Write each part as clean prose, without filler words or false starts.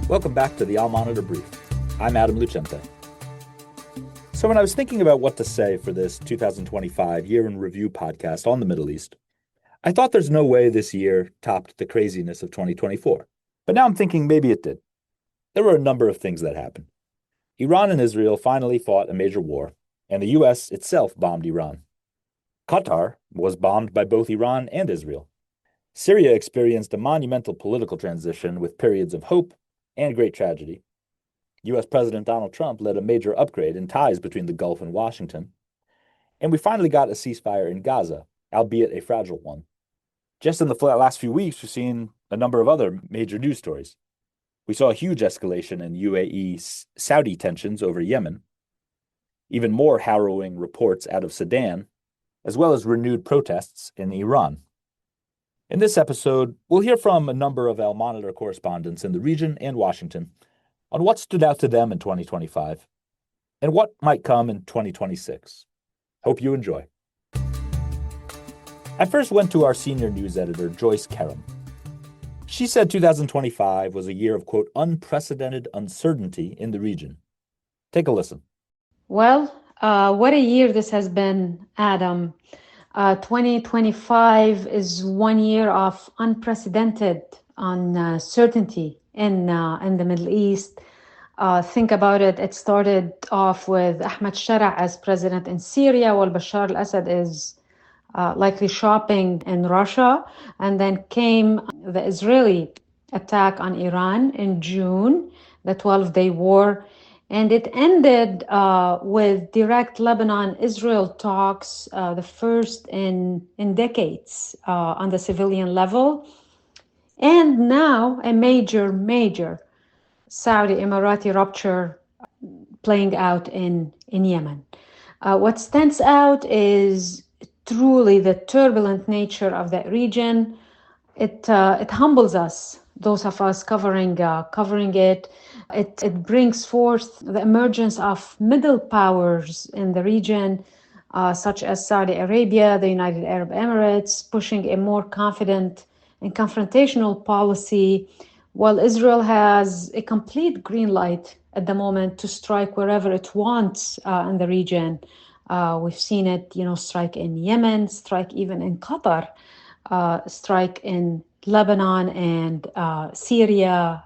Welcome back to the Al Monitor Brief. I'm Adam Lucente. So when I was thinking about what to say for this 2025 Year in Review podcast on the Middle East, I thought there's no way this year topped the craziness of 2024. But now I'm thinking maybe it did. There were a number of things that happened. Iran and Israel finally fought a major war, and the U.S. itself bombed Iran. Qatar was bombed by both Iran and Israel. Syria experienced a monumental political transition with periods of hope and great tragedy. U.S. President Donald Trump led a major upgrade in ties between the Gulf and Washington. And we finally got a ceasefire in Gaza, albeit a fragile one. Just in the last few weeks, we've seen a number of other major news stories. We saw a huge escalation in UAE-Saudi tensions over Yemen, even more harrowing reports out of Sudan, as well as renewed protests in Iran. In this episode, we'll hear from a number of Al Monitor correspondents in the region and Washington on what stood out to them in 2025 and what might come in 2026. Hope you enjoy. I first went to our senior news editor, Joyce Karam. She said 2025 was a year of, quote, unprecedented uncertainty in the region. Take a listen. Well, what a year this has been, Adam. 2025 is 1 year of unprecedented uncertainty in the Middle East. Think about it. It started off with Ahmad Shara as president in Syria, while Bashar al-Assad is likely shopping in Russia. And then came the Israeli attack on Iran in June, the 12-day war. And it ended with direct Lebanon-Israel talks, the first in decades on the civilian level. And now a major Saudi-Emirati rupture playing out in Yemen. What stands out is truly the turbulent nature of that region. It humbles us, those of us covering it. It brings forth the emergence of middle powers in the region, such as Saudi Arabia, the United Arab Emirates, pushing a more confident and confrontational policy, while Israel has a complete green light at the moment to strike wherever it wants in the region. We've seen it, strike in Yemen, strike even in Qatar, strike in Lebanon and Syria,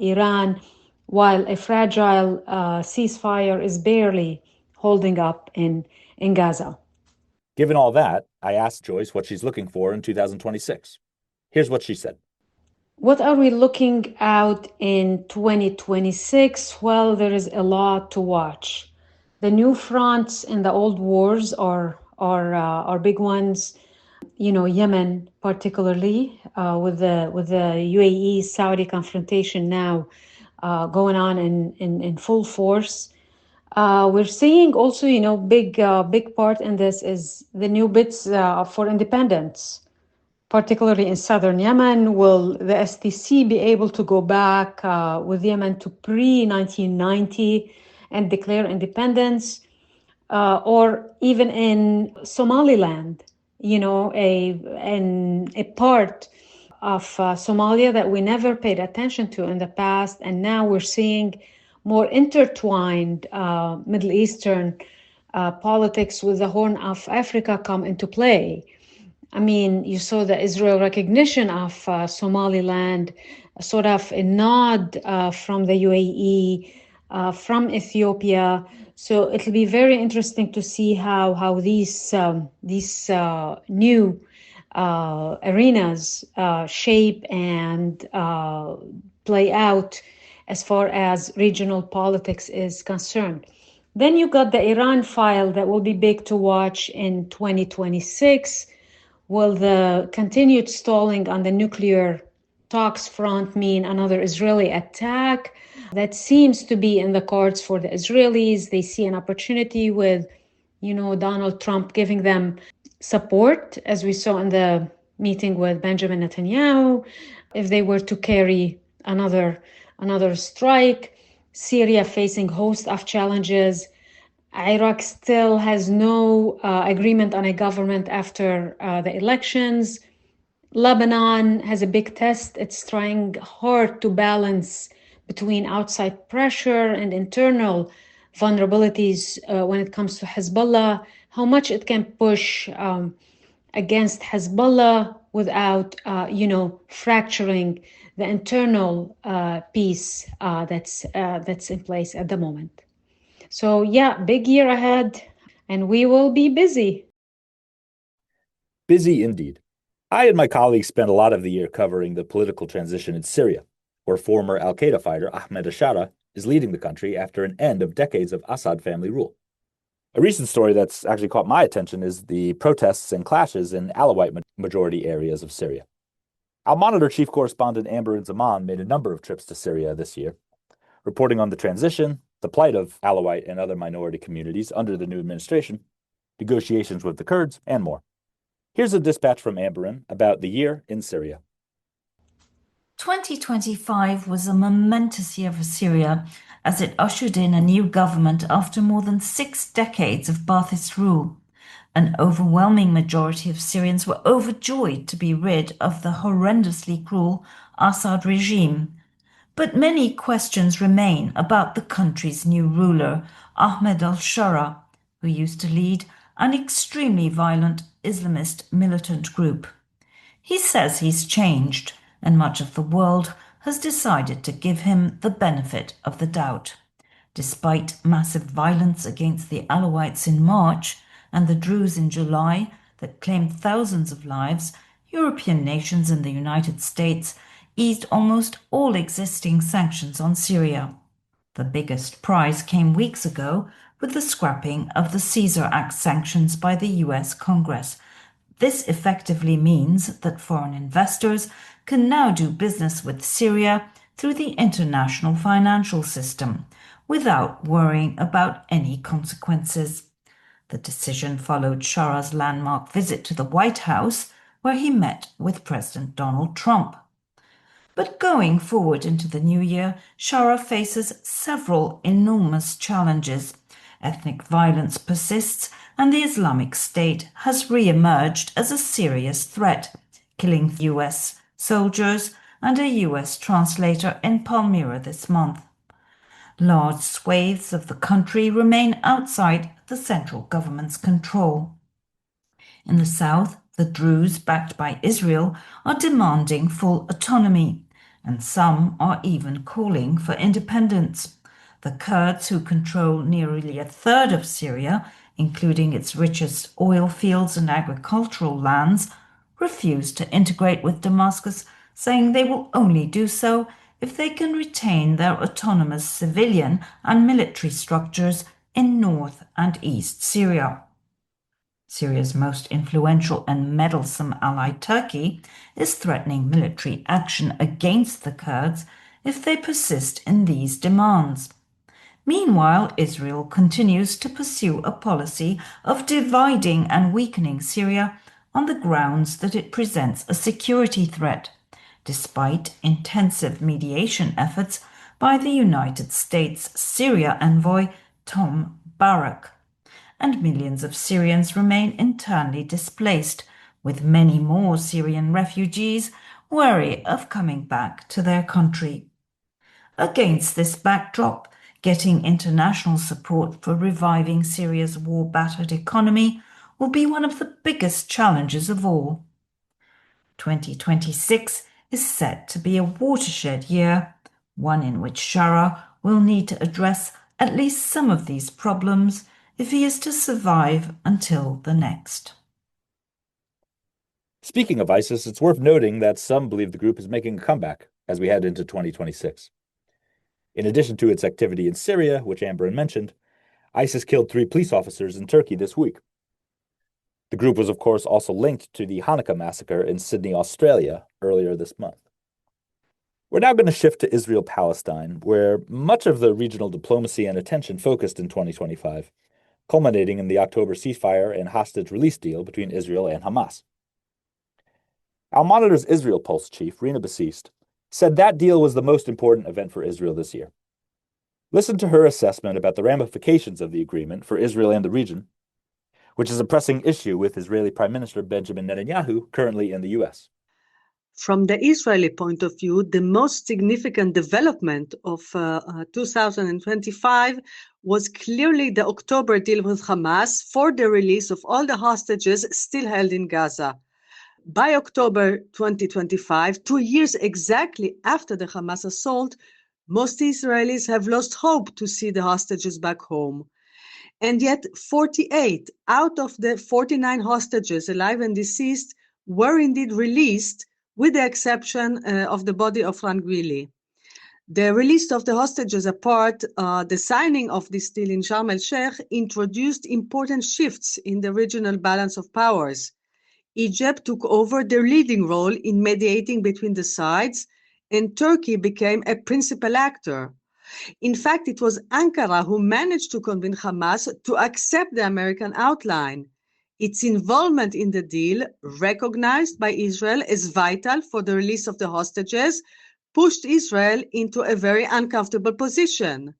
Iran, while a fragile ceasefire is barely holding up in Gaza. Given all that, I asked Joyce what she's looking for in 2026. Here's what she said. What are we looking out in 2026? Well, there is a lot to watch. The new fronts in the old wars are big ones. Yemen particularly, with the UAE-Saudi confrontation now going on in full force. We're seeing also, big part in this is the new bids for independence, particularly in southern Yemen. Will the STC be able to go back with Yemen to pre-1990 and declare independence? Or even in Somaliland, a part of Somalia that we never paid attention to in the past, and now we're seeing more intertwined Middle Eastern politics with the Horn of Africa come into play. I mean, you saw the Israel recognition of Somaliland, sort of a nod from the UAE, from Ethiopia. So it'll be very interesting to see how these new arenas shape and play out as far as regional politics is concerned. Then you got the Iran file that will be big to watch in 2026. Will the continued stalling on the nuclear talks front mean another Israeli attack? That seems to be in the cards for the Israelis. They see an opportunity with, Donald Trump giving them support, as we saw in the meeting with Benjamin Netanyahu. If they were to carry another strike, Syria facing a host of challenges. Iraq still has no agreement on a government after the elections. Lebanon has a big test. It's trying hard to balance between outside pressure and internal vulnerabilities when it comes to Hezbollah, how much it can push against Hezbollah without, fracturing the internal peace that's in place at the moment. So yeah, big year ahead, and we will be busy. Busy indeed. I and my colleagues spent a lot of the year covering the political transition in Syria, where former al-Qaeda fighter Ahmed al-Shara is leading the country after an end of decades of Assad family rule. A recent story that's actually caught my attention is the protests and clashes in Alawite majority areas of Syria. Al Monitor chief correspondent Amber Zaman made a number of trips to Syria this year, reporting on the transition, the plight of Alawite and other minority communities under the new administration, negotiations with the Kurds, and more. Here's a dispatch from Amberin about the year in Syria. 2025 was a momentous year for Syria as it ushered in a new government after more than 6 decades of Ba'athist rule. An overwhelming majority of Syrians were overjoyed to be rid of the horrendously cruel Assad regime. But many questions remain about the country's new ruler, Ahmed al-Shara, who used to lead an extremely violent Islamist militant group. He says he's changed, and much of the world has decided to give him the benefit of the doubt. Despite massive violence against the Alawites in March and the Druze in July that claimed thousands of lives, European nations and the United States eased almost all existing sanctions on Syria. The biggest prize came weeks ago with the scrapping of the Caesar Act sanctions by the US Congress. This effectively means that foreign investors can now do business with Syria through the international financial system without worrying about any consequences. The decision followed Shara's landmark visit to the White House, where he met with President Donald Trump. But going forward into the new year, Shara faces several enormous challenges. Ethnic violence persists, and the Islamic State has re-emerged as a serious threat, killing US soldiers and a US translator in Palmyra this month. Large swathes of the country remain outside the central government's control. In the south, the Druze, backed by Israel, are demanding full autonomy, and some are even calling for independence. The Kurds, who control nearly a third of Syria, including its richest oil fields and agricultural lands, refuse to integrate with Damascus, saying they will only do so if they can retain their autonomous civilian and military structures in North and East Syria. Syria's most influential and meddlesome ally, Turkey, is threatening military action against the Kurds if they persist in these demands. Meanwhile, Israel continues to pursue a policy of dividing and weakening Syria on the grounds that it presents a security threat, despite intensive mediation efforts by the United States Syria envoy Tom Barak. And millions of Syrians remain internally displaced, with many more Syrian refugees wary of coming back to their country. Against this backdrop, getting international support for reviving Syria's war-battered economy will be one of the biggest challenges of all. 2026 is set to be a watershed year, one in which Shara will need to address at least some of these problems if he is to survive until the next. Speaking of ISIS, it's worth noting that some believe the group is making a comeback as we head into 2026. In addition to its activity in Syria, which Amberin mentioned, ISIS killed 3 police officers in Turkey this week. The group was, of course, also linked to the Hanukkah massacre in Sydney, Australia, earlier this month. We're now going to shift to Israel-Palestine, where much of the regional diplomacy and attention focused in 2025, culminating in the October ceasefire and hostage release deal between Israel and Hamas. Al Monitor's Israel Pulse chief, Rina Bassist, said that deal was the most important event for Israel this year. Listen to her assessment about the ramifications of the agreement for Israel and the region, which is a pressing issue with Israeli Prime Minister Benjamin Netanyahu currently in the U.S. From the Israeli point of view, the most significant development of 2025 was clearly the October deal with Hamas for the release of all the hostages still held in Gaza. By October 2025, 2 years exactly after the Hamas assault, most Israelis have lost hope to see the hostages back home. And yet 48 out of the 49 hostages, alive and deceased, were indeed released, with the exception of the body of Rangwili. The release of the hostages apart, the signing of this deal in Sharm el-Sheikh introduced important shifts in the regional balance of powers. Egypt took over the leading role in mediating between the sides, and Turkey became a principal actor. In fact, it was Ankara who managed to convince Hamas to accept the American outline. Its involvement in the deal, recognized by Israel as vital for the release of the hostages, pushed Israel into a very uncomfortable position.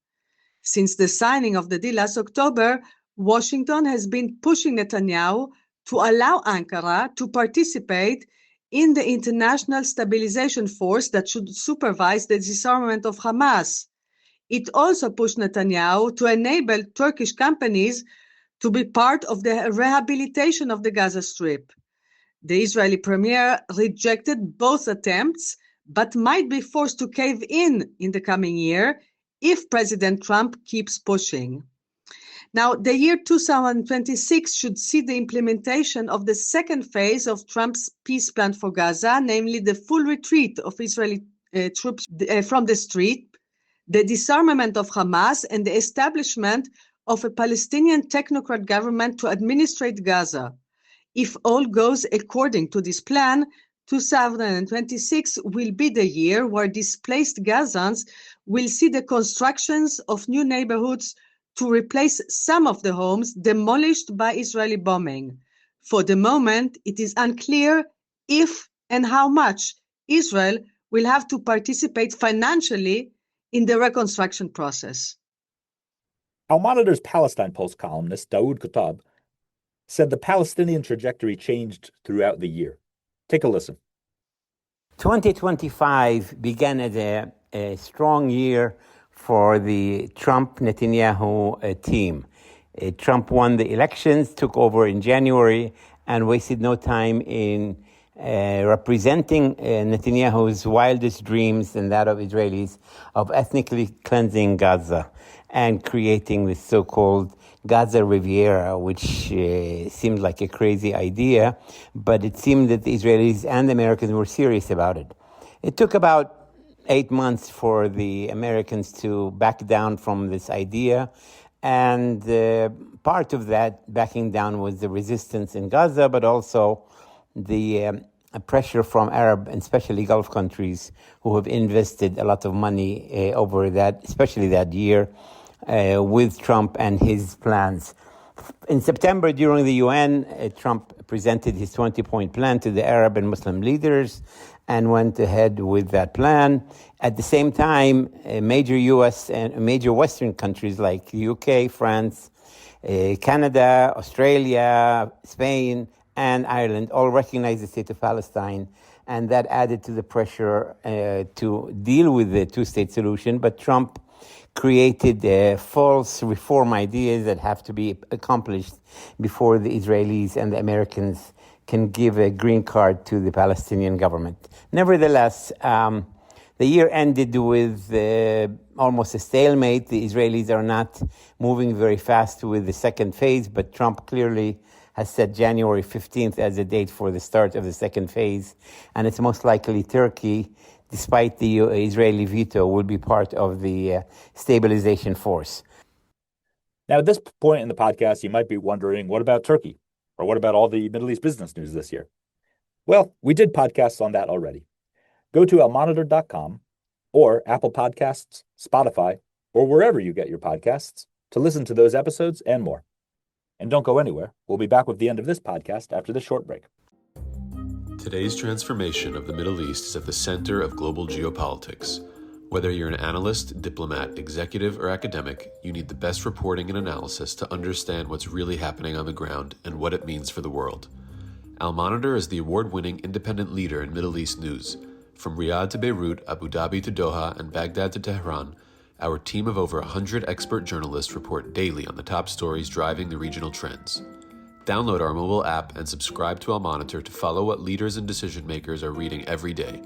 Since the signing of the deal last October, Washington has been pushing Netanyahu to allow Ankara to participate in the international stabilization force that should supervise the disarmament of Hamas. It also pushed Netanyahu to enable Turkish companies to be part of the rehabilitation of the Gaza Strip. The Israeli premier rejected both attempts, but might be forced to cave in the coming year if President Trump keeps pushing. Now, the year 2026 should see the implementation of the second phase of Trump's peace plan for Gaza, namely the full retreat of Israeli troops from the street, the disarmament of Hamas, and the establishment of a Palestinian technocrat government to administrate Gaza. If all goes according to this plan, 2026 will be the year where displaced Gazans will see the constructions of new neighborhoods to replace some of the homes demolished by Israeli bombing. For the moment, it is unclear if and how much Israel will have to participate financially in the reconstruction process. Al Monitor's Palestine Pulse columnist Daoud Kuttab said the Palestinian trajectory changed throughout the year. Take a listen. 2025 began as a strong year for the Trump-Netanyahu team. Trump won the elections, took over in January, and wasted no time in representing Netanyahu's wildest dreams and that of Israelis of ethnically cleansing Gaza and creating the so-called Gaza Riviera, which seemed like a crazy idea, but it seemed that the Israelis and the Americans were serious about it. It took about 8 months for the Americans to back down from this idea, and part of that backing down was the resistance in Gaza, but also the pressure from Arab and especially Gulf countries who have invested a lot of money over that, especially that year, with Trump and his plans. In September, during the UN, Trump presented his 20-point plan to the Arab and Muslim leaders and went ahead with that plan. At the same time, major U.S. and major Western countries like the UK, France, Canada, Australia, Spain, and Ireland all recognized the state of Palestine, and that added to the pressure to deal with the two-state solution. But Trump created false reform ideas that have to be accomplished before the Israelis and the Americans can give a green card to the Palestinian government. Nevertheless, the year ended with almost a stalemate. The Israelis are not moving very fast with the second phase, but Trump clearly has set January 15th as a date for the start of the second phase, and it's most likely Turkey, despite the Israeli veto, will be part of the stabilization force. Now, at this point in the podcast, you might be wondering, what about Turkey? Or what about all the Middle East business news this year? Well, we did podcasts on that already. Go to almonitor.com or Apple Podcasts, Spotify, or wherever you get your podcasts to listen to those episodes and more. And don't go anywhere. We'll be back with the end of this podcast after this short break. Today's transformation of the Middle East is at the center of global geopolitics. Whether you're an analyst, diplomat, executive, or academic, you need the best reporting and analysis to understand what's really happening on the ground and what it means for the world. Al Monitor is the award-winning independent leader in Middle East news. From Riyadh to Beirut, Abu Dhabi to Doha, and Baghdad to Tehran, our team of over 100 expert journalists report daily on the top stories driving the regional trends. Download our mobile app and subscribe to Al Monitor to follow what leaders and decision makers are reading every day.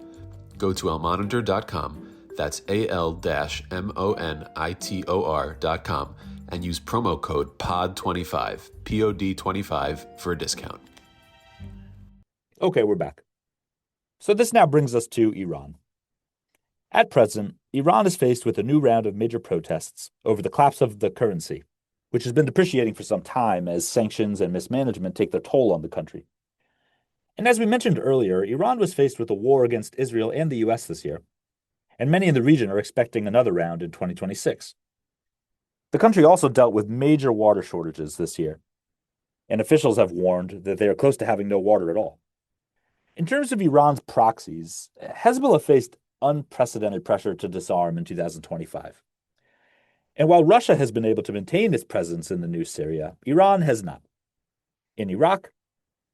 Go to almonitor.com, that's AL-MONITOR.com, and use promo code POD25, POD25, for a discount. Okay, we're back. So this now brings us to Iran. At present, Iran is faced with a new round of major protests over the collapse of the currency, which has been depreciating for some time as sanctions and mismanagement take their toll on the country. And as we mentioned earlier, Iran was faced with a war against Israel and the US this year, and many in the region are expecting another round in 2026. The country also dealt with major water shortages this year, and officials have warned that they are close to having no water at all. In terms of Iran's proxies, Hezbollah faced unprecedented pressure to disarm in 2025. And while Russia has been able to maintain its presence in the new Syria, Iran has not. In Iraq,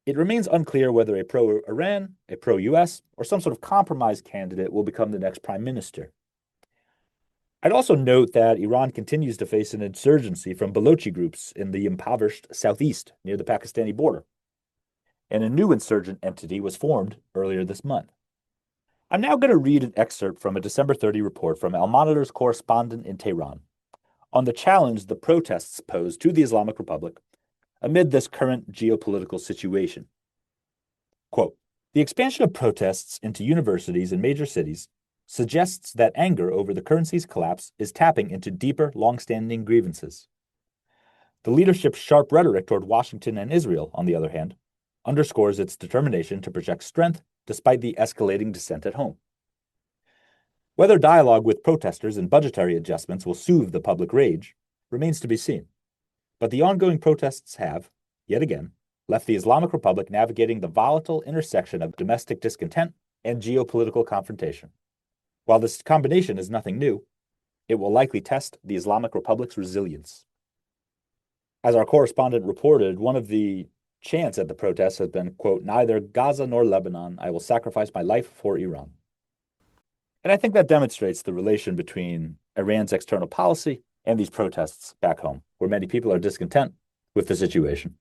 it remains unclear whether a pro-Iran, a pro-US, or some sort of compromise candidate will become the next prime minister. I'd also note that Iran continues to face an insurgency from Balochi groups in the impoverished southeast near the Pakistani border, and a new insurgent entity was formed earlier this month. I'm now going to read an excerpt from a December 30 report from Al Monitor's correspondent in Tehran on the challenge the protests pose to the Islamic Republic amid this current geopolitical situation. Quote, "The expansion of protests into universities in major cities suggests that anger over the currency's collapse is tapping into deeper, long-standing grievances. The leadership's sharp rhetoric toward Washington and Israel, on the other hand, underscores its determination to project strength despite the escalating dissent at home. Whether dialogue with protesters and budgetary adjustments will soothe the public rage remains to be seen. But the ongoing protests have, yet again, left the Islamic Republic navigating the volatile intersection of domestic discontent and geopolitical confrontation. While this combination is nothing new, it will likely test the Islamic Republic's resilience." As our correspondent reported, one of the chants at the protests has been, quote, "Neither Gaza nor Lebanon, I will sacrifice my life for Iran." And I think that demonstrates the relation between Iran's external policy and these protests back home, where many people are discontent with the situation.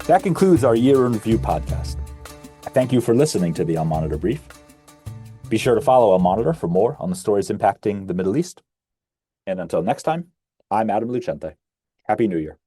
That concludes our Year in Review podcast. I thank you for listening to the Al Monitor Brief. Be sure to follow Al Monitor for more on the stories impacting the Middle East. And until next time, I'm Adam Lucente. Happy New Year.